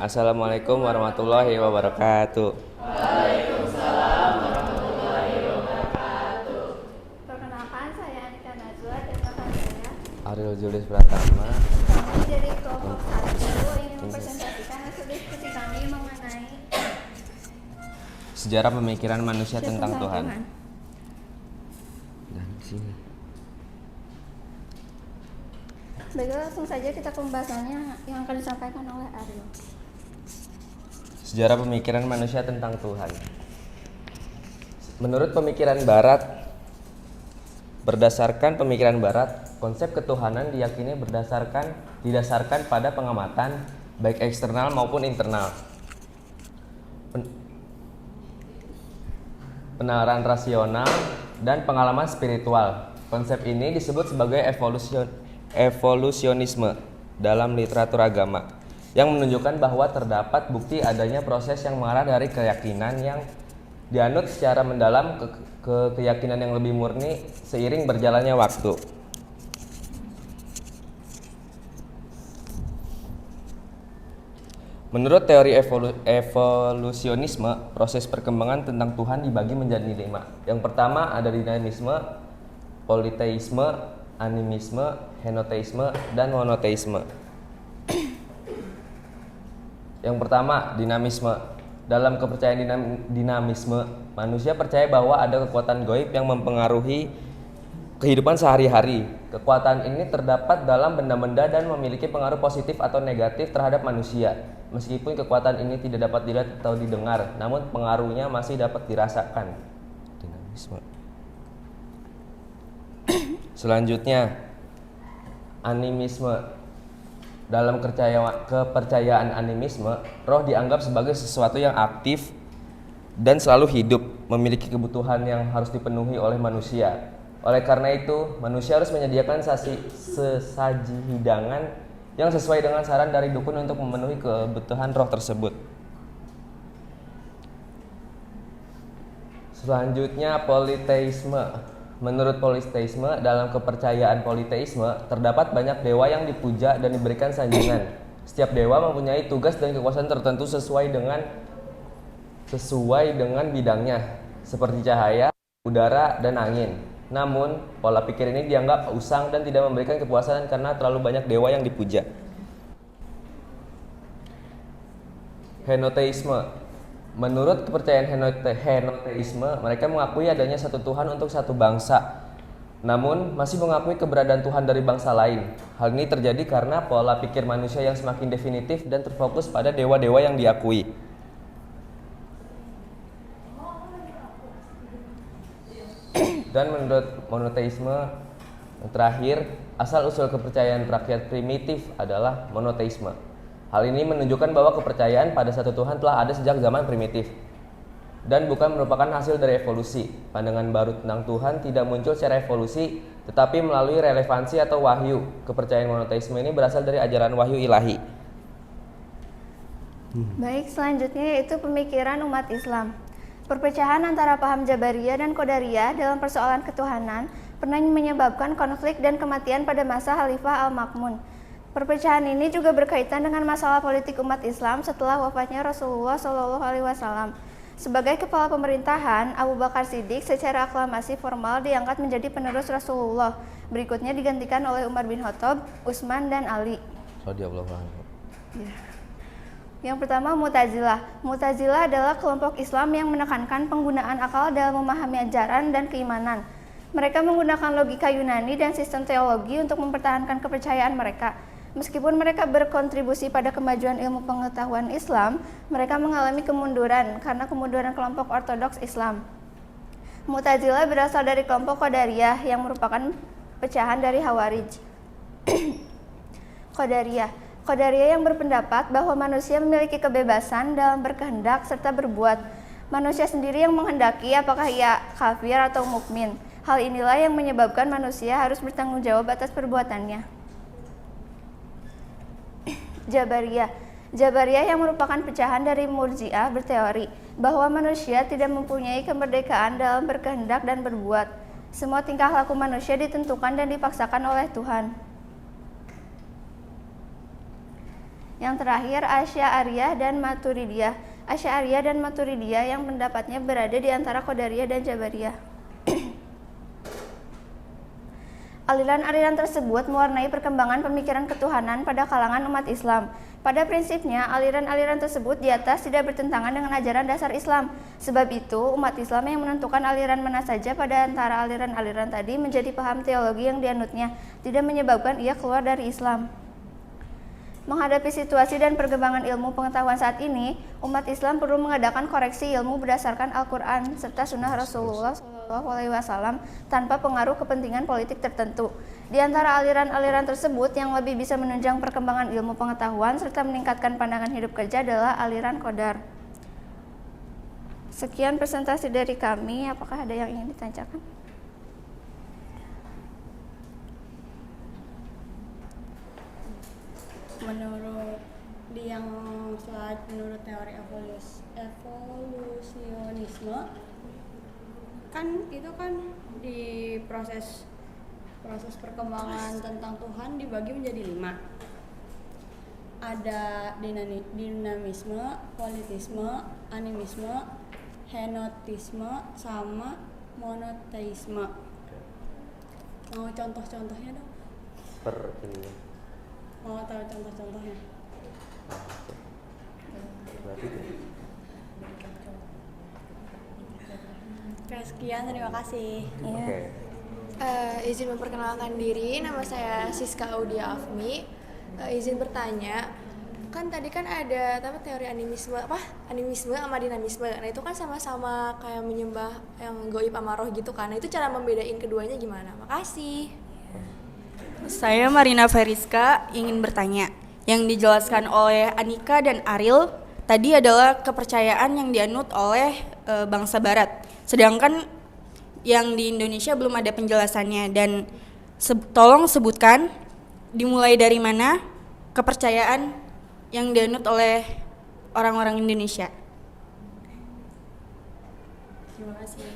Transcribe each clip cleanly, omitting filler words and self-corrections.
Assalamualaikum warahmatullahi wabarakatuh. Waalaikumsalam warahmatullahi wabarakatuh. Perkenalkan, saya Anika Najwa dan rekan saya Ariel Julius Pratama. kami dari kelompok 1 ingin mempresentasikan hasil diskusi kami mengenai Sejarah pemikiran manusia tentang Tuhan. Baiklah, langsung saja kita ke pembahasannya yang akan disampaikan oleh Ariel. Sejarah pemikiran manusia tentang Tuhan. Menurut pemikiran Barat, berdasarkan pemikiran Barat, konsep ketuhanan diyakini didasarkan pada pengamatan baik eksternal maupun internal. Penalaran rasional dan pengalaman spiritual. Konsep ini disebut sebagai evolusionisme dalam literatur agama, yang menunjukkan bahwa terdapat bukti adanya proses yang mengarah dari keyakinan yang dianut secara mendalam ke keyakinan yang lebih murni seiring berjalannya waktu. Menurut teori evolusionisme, proses perkembangan tentang Tuhan dibagi menjadi 5. Yang pertama ada dinamisme, politeisme, animisme, henoteisme, dan monoteisme. Yang pertama, dinamisme. Dalam kepercayaan dinamisme, manusia percaya bahwa ada kekuatan gaib yang mempengaruhi kehidupan sehari-hari. Kekuatan ini terdapat dalam benda-benda dan memiliki pengaruh positif atau negatif terhadap manusia. Meskipun kekuatan ini tidak dapat dilihat atau didengar, namun pengaruhnya masih dapat dirasakan. Dinamisme. Selanjutnya, animisme. Dalam kepercayaan animisme, roh dianggap sebagai sesuatu yang aktif dan selalu hidup, memiliki kebutuhan yang harus dipenuhi oleh manusia. Oleh karena itu, manusia harus menyediakan sesaji hidangan yang sesuai dengan saran dari dukun untuk memenuhi kebutuhan roh tersebut. Selanjutnya, politeisme. Menurut politeisme, dalam kepercayaan politeisme, terdapat banyak dewa yang dipuja dan diberikan sanjungan. Setiap dewa mempunyai tugas dan kekuasaan tertentu sesuai dengan bidangnya, seperti cahaya, udara, dan angin. Namun, pola pikir ini dianggap usang dan tidak memberikan kepuasan karena terlalu banyak dewa yang dipuja. Henoteisme. Menurut kepercayaan henoteisme, mereka mengakui adanya satu Tuhan untuk satu bangsa, namun masih mengakui keberadaan Tuhan dari bangsa lain. Hal ini terjadi karena pola pikir manusia yang semakin definitif dan terfokus pada dewa-dewa yang diakui. Dan menurut monoteisme yang terakhir, asal-usul kepercayaan rakyat primitif adalah monoteisme. Hal ini menunjukkan bahwa kepercayaan pada satu Tuhan telah ada sejak zaman primitif dan bukan merupakan hasil dari evolusi. Pandangan baru tentang Tuhan tidak muncul secara evolusi, tetapi melalui relevansi atau wahyu. Kepercayaan monoteisme ini berasal dari ajaran wahyu ilahi. Baik, selanjutnya yaitu pemikiran umat Islam. Perpecahan antara paham Jabariyah dan Qadariyah dalam persoalan ketuhanan pernah menyebabkan konflik dan kematian pada masa Khalifah Al-Ma'mun. Perpecahan ini juga berkaitan dengan masalah politik umat Islam setelah wafatnya Rasulullah SAW. Sebagai kepala pemerintahan, Abu Bakar Siddiq secara aklamasi formal diangkat menjadi penerus Rasulullah. Berikutnya digantikan oleh Umar bin Khattab, Utsman, dan Ali. Yang pertama, Mu'tazilah. Mu'tazilah adalah kelompok Islam yang menekankan penggunaan akal dalam memahami ajaran dan keimanan. Mereka menggunakan logika Yunani dan sistem teologi untuk mempertahankan kepercayaan mereka. Meskipun mereka berkontribusi pada kemajuan ilmu pengetahuan Islam, mereka mengalami kemunduran karena kemunduran kelompok ortodoks Islam. Mu'tazilah berasal dari kelompok Qadariyah yang merupakan pecahan dari Khawarij. Qadariyah yang berpendapat bahwa manusia memiliki kebebasan dalam berkehendak serta berbuat. Manusia sendiri yang menghendaki apakah ia kafir atau mukmin. Hal inilah yang menyebabkan manusia harus bertanggung jawab atas perbuatannya. Jabariyah yang merupakan pecahan dari Murji'ah berteori bahwa manusia tidak mempunyai kemerdekaan dalam berkehendak dan berbuat. Semua tingkah laku manusia ditentukan dan dipaksakan oleh Tuhan. Yang terakhir Asy'ariyah dan Maturidiyah. Asy'ariyah dan Maturidiyah yang pendapatnya berada di antara Qadariyah dan Jabariyah. Aliran-aliran tersebut mewarnai perkembangan pemikiran ketuhanan pada kalangan umat Islam. Pada prinsipnya, aliran-aliran tersebut di atas tidak bertentangan dengan ajaran dasar Islam. Sebab itu, umat Islam yang menentukan aliran mana saja pada antara aliran-aliran tadi menjadi paham teologi yang dianutnya, tidak menyebabkan ia keluar dari Islam. Menghadapi situasi dan perkembangan ilmu pengetahuan saat ini, umat Islam perlu mengadakan koreksi ilmu berdasarkan Al-Quran serta Sunnah Rasulullah SAW tanpa pengaruh kepentingan politik tertentu. Di antara aliran-aliran tersebut yang lebih bisa menunjang perkembangan ilmu pengetahuan serta meningkatkan pandangan hidup kerja adalah aliran Qadar. Sekian presentasi dari kami. Apakah ada yang ingin ditanyakan? Menurut menurut teori evolusionisme kan itu kan di proses perkembangan tentang Tuhan dibagi menjadi 5. Ada dinamisme, politisme, animisme, henotisme, sama monoteisme. Mau contoh-contohnya dong? Mau tahu contoh-contohnya? Oke, sekian, terima kasih. Oke. Izin memperkenalkan diri, nama saya Siska Audia Afmi. Izin bertanya, kan tadi kan ada teori animisme sama dinamisme. Nah itu kan sama-sama kayak menyembah yang goib sama roh gitu kan. Nah itu cara membedain keduanya gimana? Makasih. Saya Marina Feriska ingin bertanya. Yang dijelaskan oleh Anika dan Ariel tadi adalah kepercayaan yang dianut oleh bangsa Barat. Sedangkan yang di Indonesia belum ada penjelasannya. Dan tolong sebutkan dimulai dari mana kepercayaan yang dianut oleh orang-orang Indonesia. Terima kasih.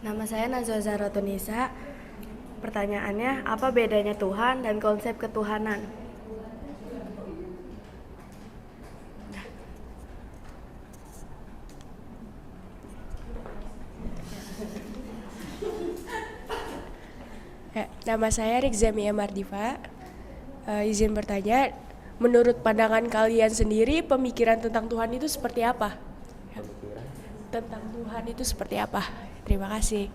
Nama saya Nazwa Zaratunisa. Pertanyaannya, apa bedanya Tuhan dan konsep ketuhanan? Nama saya Rizamia Mardiva. Izin bertanya, menurut pandangan kalian sendiri, pemikiran tentang Tuhan itu seperti apa? Tentang Tuhan itu seperti apa? Terima kasih.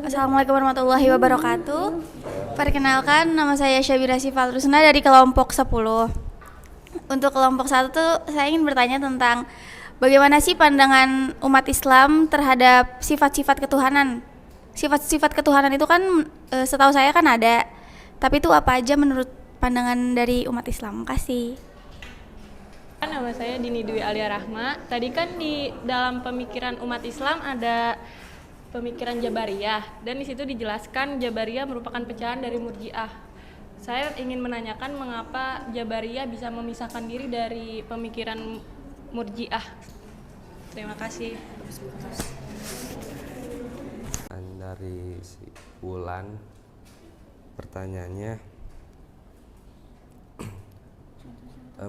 Assalamualaikum warahmatullahi wabarakatuh. Perkenalkan, nama saya Syabira Sifal Rusna dari kelompok 10. Untuk kelompok 1 tuh saya ingin bertanya tentang bagaimana sih pandangan umat Islam terhadap sifat-sifat ketuhanan. Sifat-sifat ketuhanan itu kan setahu saya kan ada, tapi itu apa aja menurut pandangan dari umat Islam? Makasih. Nama saya Dini Dwi Alia Rahma. Tadi kan di dalam pemikiran umat Islam ada pemikiran Jabariyah, dan di situ dijelaskan Jabariyah merupakan pecahan dari Murji'ah. Saya ingin menanyakan mengapa Jabariyah bisa memisahkan diri dari pemikiran Murji'ah. Terima kasih. Dari si Wulan, pertanyaannya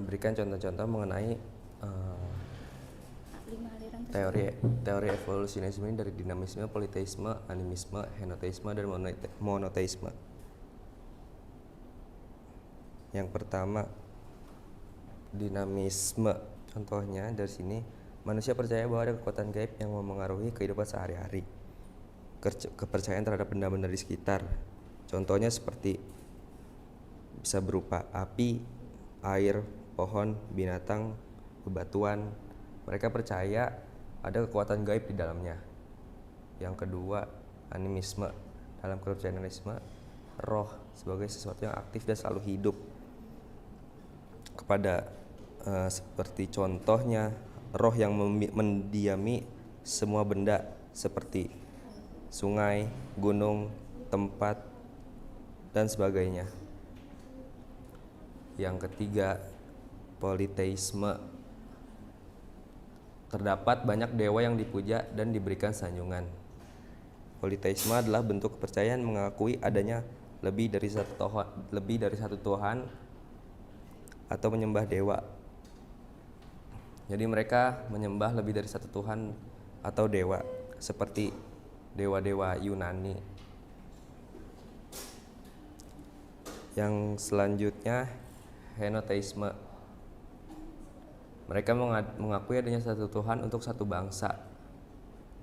berikan contoh-contoh mengenai teori evolusionisme ini dari dinamisme, politeisme, animisme, henoteisme, dan monoteisme. Yang pertama, dinamisme. Contohnya dari sini, manusia percaya bahwa ada kekuatan gaib yang memengaruhi kehidupan sehari-hari. Kepercayaan terhadap benda-benda di sekitar. Contohnya seperti bisa berupa api, air, pohon, binatang, bebatuan. Mereka percaya ada kekuatan gaib di dalamnya. Yang kedua, animisme. Dalam kepercayaan animisme, roh sebagai sesuatu yang aktif dan selalu hidup. Kepada seperti contohnya, roh yang mendiami semua benda seperti sungai, gunung, tempat, dan sebagainya. Yang ketiga, politeisme. Terdapat banyak dewa yang dipuja dan diberikan sanjungan. Politeisme adalah bentuk kepercayaan mengakui adanya lebih dari satu Tuhan atau menyembah dewa. Jadi mereka menyembah lebih dari satu Tuhan atau dewa, seperti dewa-dewa Yunani. Yang selanjutnya henoteisme. Mereka mengakui adanya satu Tuhan untuk satu bangsa,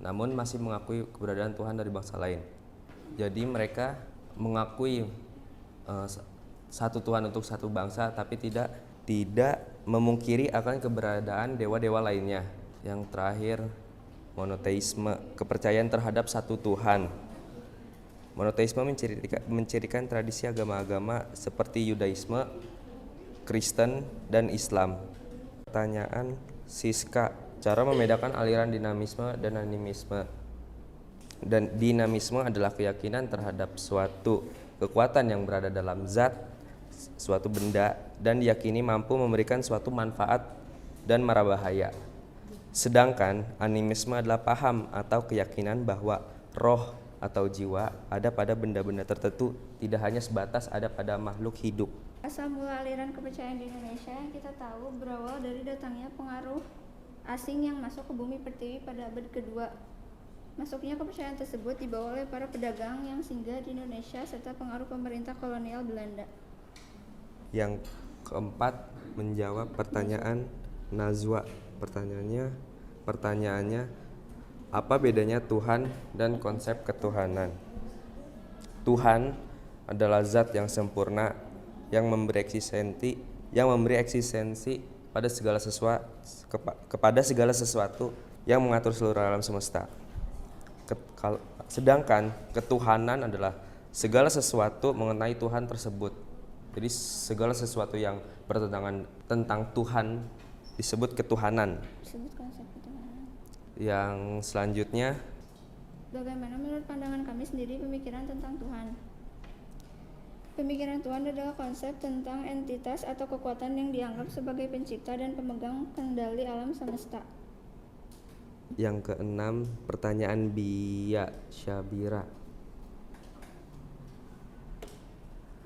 namun masih mengakui keberadaan Tuhan dari bangsa lain. Jadi mereka mengakui satu Tuhan untuk satu bangsa, tapi tidak memungkiri akan keberadaan dewa-dewa lainnya. Yang terakhir, monoteisme, kepercayaan terhadap satu Tuhan. Monoteisme mencirikan tradisi agama-agama seperti Yudaisme, Kristen, dan Islam. Pertanyaan Siska, cara membedakan aliran dinamisme dan animisme. Dan dinamisme adalah keyakinan terhadap suatu kekuatan yang berada dalam zat, suatu benda, dan diyakini mampu memberikan suatu manfaat dan mara bahaya. Sedangkan animisme adalah paham atau keyakinan bahwa roh atau jiwa ada pada benda-benda tertentu, tidak hanya sebatas ada pada makhluk hidup. Asal mula aliran kepercayaan di Indonesia yang kita tahu berawal dari datangnya pengaruh asing yang masuk ke bumi pertiwi pada abad kedua. Masuknya kepercayaan tersebut dibawa oleh para pedagang yang singgah di Indonesia serta pengaruh pemerintah kolonial Belanda. Yang keempat, menjawab pertanyaan Nazwa. Pertanyaannya, apa bedanya Tuhan dan konsep ketuhanan? Tuhan adalah zat yang sempurna yang memberi eksistensi pada segala kepada segala sesuatu yang mengatur seluruh alam semesta. Sedangkan ketuhanan adalah segala sesuatu mengenai Tuhan tersebut. Jadi segala sesuatu yang bertentangan tentang Tuhan disebut ketuhanan. Disebut konsep ketuhanan. Yang selanjutnya, bagaimana menurut pandangan kami sendiri pemikiran tentang Tuhan? Pemikiran Tuhan adalah konsep tentang entitas atau kekuatan yang dianggap sebagai pencipta dan pemegang kendali alam semesta. Yang keenam, pertanyaan Bia Syabira.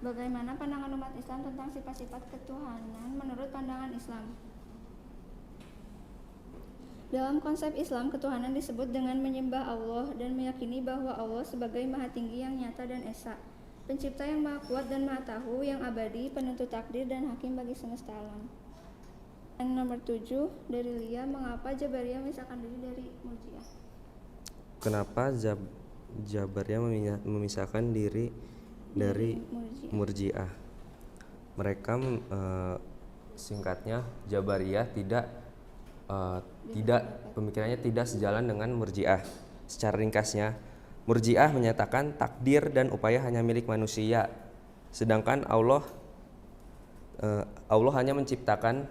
Bagaimana pandangan umat Islam tentang sifat-sifat ketuhanan menurut pandangan Islam? Dalam konsep Islam, ketuhanan disebut dengan menyembah Allah dan meyakini bahwa Allah sebagai Maha Tinggi yang nyata dan esa, pencipta yang Maha Kuat dan Maha Tahu, yang abadi, penentu takdir dan hakim bagi semesta alam. Yang nomor 7 dari Lia, mengapa Jabariyah memisahkan diri dari Murji'ah? Kenapa Jabariyah memisahkan diri dari Murji'ah? Mereka singkatnya, Jabariyah pemikirannya tidak sejalan dengan Murji'ah. Secara ringkasnya, Murji'ah menyatakan takdir dan upaya hanya milik manusia, sedangkan Allah hanya menciptakan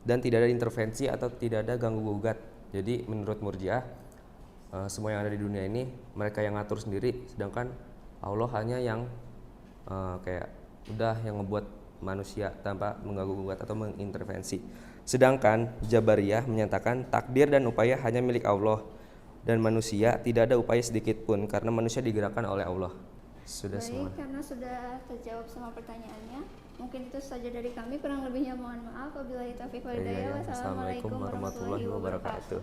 dan tidak ada intervensi atau tidak ada ganggu gugat. Jadi menurut Murji'ah, semua yang ada di dunia ini mereka yang ngatur sendiri, sedangkan Allah hanya yang yang ngebuat manusia tanpa mengganggu gugat atau mengintervensi. Sedangkan Jabariyah menyatakan takdir dan upaya hanya milik Allah dan manusia tidak ada upaya sedikit pun karena manusia digerakkan oleh Allah. Sudah semua. Baik, karena sudah terjawab semua pertanyaannya, mungkin itu saja dari kami. Kurang lebihnya mohon maaf. Wabillahi taufiq wal hidayah. Wassalamualaikum warahmatullahi wabarakatuh.